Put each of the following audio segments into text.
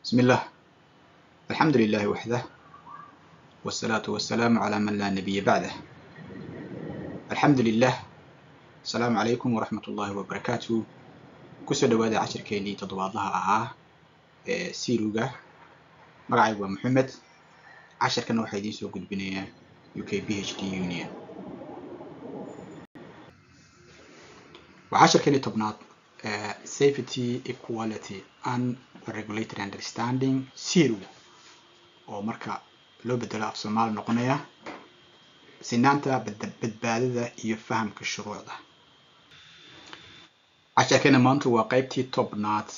بسم الله. الحمد لله وحده، والصلاة والسلام على من لا نبي بعده. الحمد لله. السلام عليكم ورحمة الله وبركاته. كسر دوادا عشر كيني تضواد لها سيروجا مرعي ومحمد. عشر كانوا وحيدين سوق البنية UKPHD Union، وعشر كيني تبنات Safety, Equality and Regulatory Understanding سيروجا، oo marka loo bedelo af Soomaali noqonaya sinaanta badbaadada iyo fahamka shuruucda. casharkeena maanta waa qaybtii tobnaad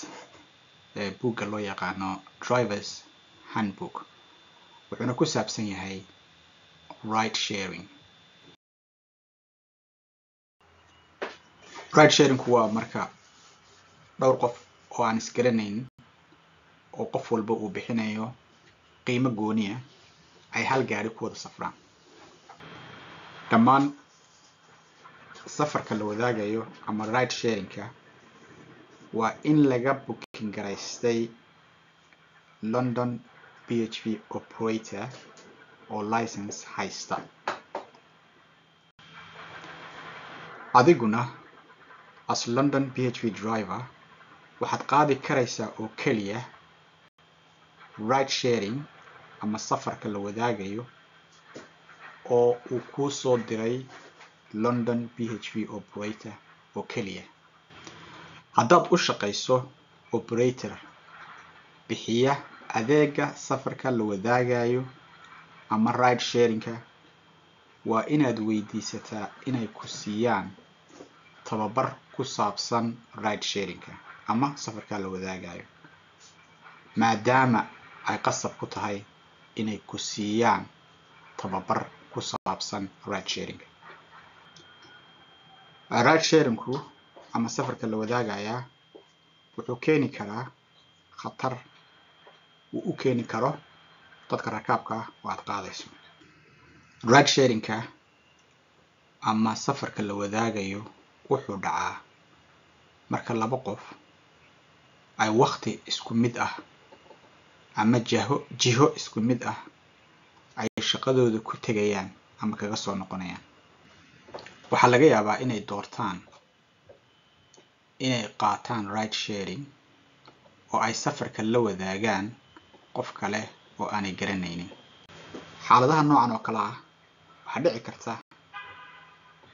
ee buugga loo yaqaano Drivers Handbook, wuxuuna ku saabsan yahay ride sharing. Ride sharing waa marka dhowr qof oo aan isgaranayn oo qof walba uu bixinayo qiimo gooni ah ay hal gaari ku wada safraan. dhammaan safarka la wadaagayo ama ride sharingka waa in laga booking garaystay London PHV operator oo license haysta. adiguna as London PHV driver waxaad qaadi karaysaa oo kaliya ride sharing ama safarka la wadaagayo oo uu ku soo diray London PHV operator oo kaliya. haddaad u shaqayso operator bixiya adeega safarka la wadaagayo ama ride sharingka, waa inaad weydiisataa inay ku siiyaan tababar ku saabsan ride sharingka ama safarka la wadaagayo, maadaama ay qasab ku tahay inay ku siiyaan tababar ku saabsan ride sharingka. ride sharingku ama safarka la wadaagaya wuxuu keeni karaa khatar uu u keeni karo dadka rakaabka ah oo aad qaadayso. ride sharingka ama safarka la wadaagayo wuxuu dhacaa marka laba qof ay waqti isku mid ah ama jiho isku mid ah ay shaqadooda ku tegayaan ama kaga soo noqonayaan. waxaa laga yaabaa inay doortaan inay qaataan ride sharing oo ay safarka la wadaagaan qof kale oo aanay garanaynin. xaaladaha noocan oo kale ah waxaa dhici karta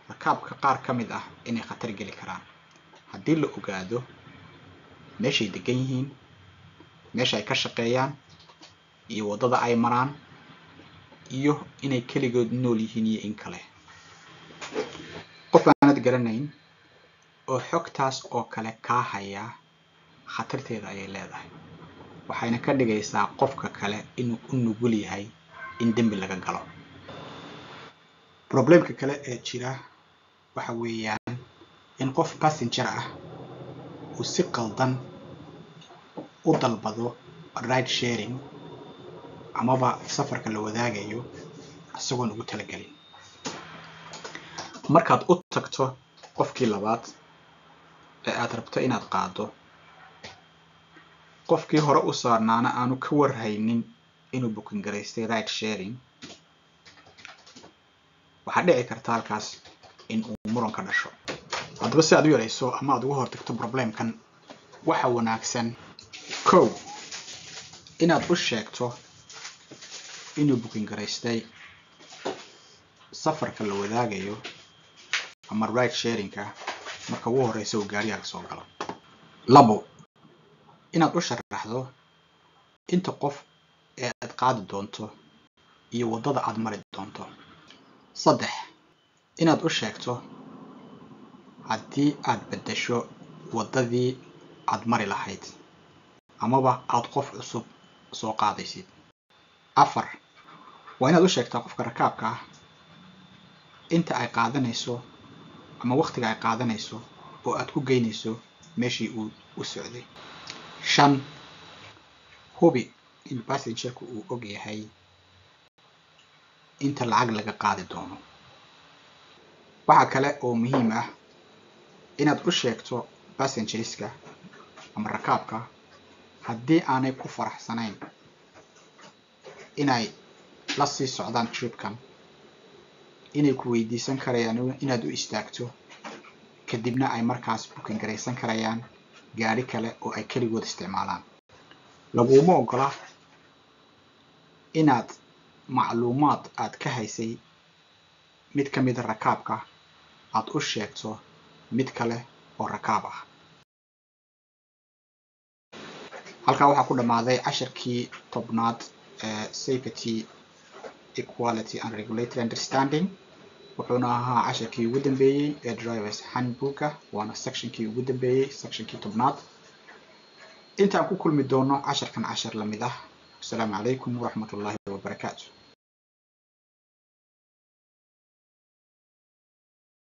rakaabka qaar ka mid ah inay khatar geli karaan haddii la ogaado meeshay degan yihiin, meesha ay ka shaqeeyaan, iyo waddada ay maraan, iyo inay keligood nool yihiin iyo in kale. qof aanad garanayn oo xogtaas oo kale kaa haya khatarteeda ayay leedahay, waxayna ka dhigaysaa qofka kale inuu u nugul yahay in dembi laga galo. problemka kale ee jira waxa weeyaan in qof passenger ah uu si qaldan u dalbado ride sharing amaba safarka la wadaagayo isagoon ugu talagelin. markaad u tagto qofkii labaad ee aad rabto inaad qaado, qofkii hore u saarnaana aanu ka warhaynin inuu booking garaystay ride sharing, waxaa dhici karta halkaas in uu muran ka dhasho. haddaba si aad u yarayso ama aad uga hortagto problemkan, waxa wanaagsan kow inaad u sheegto inuu booking garaystay safarka la wadaagayo ama ride sharingka marka ugu horeysa uu gaarigaaga soo galo. labo inaad u sharaxdo inta qof ee aad qaadi doonto iyo waddada aad mari doonto. saddex inaad u sheegto haddii aad beddesho waddadii aad mari lahayd amaba aad qof cusub soo qaadaysid. afar waa inaad u sheegtaa qofka rakaabka ah inta ay qaadanayso ama waqtiga ay qaadanayso oo aad ku geynayso meeshii uu u socday. shan hubi in passengerku uu og yahay inta lacag laga qaadi doono. waxa kale oo muhiim ah inaad u sheegto passengerska ama rakaabka haddii aanay ku faraxsanayn inay la sii socdaan tripkan inay ku weydiisan karayaan inaad u istaagto kadibna ay markaas booking garaysan karayaan gaari kale oo ay keligood isticmaalaan. laguma ogola inaad macluumaad aad ka haysay mid ka mid rakaabka aad u sheegto mid kale oo rakaab ah. halkaa waxaa ku dhammaaday casharkii 10aad ee Safety, Equality and Regulatory Understanding. wuxuuna ahaa casharkii ugu dambeeyay ee Drivers Handbook waana sectionkii ugu dambeeyay sectionkii 10aad. intaan ku kulmi doono casharkan cashar la mid ah. Assalaamu calaykum waraxmatullaahi wabarakaatuh.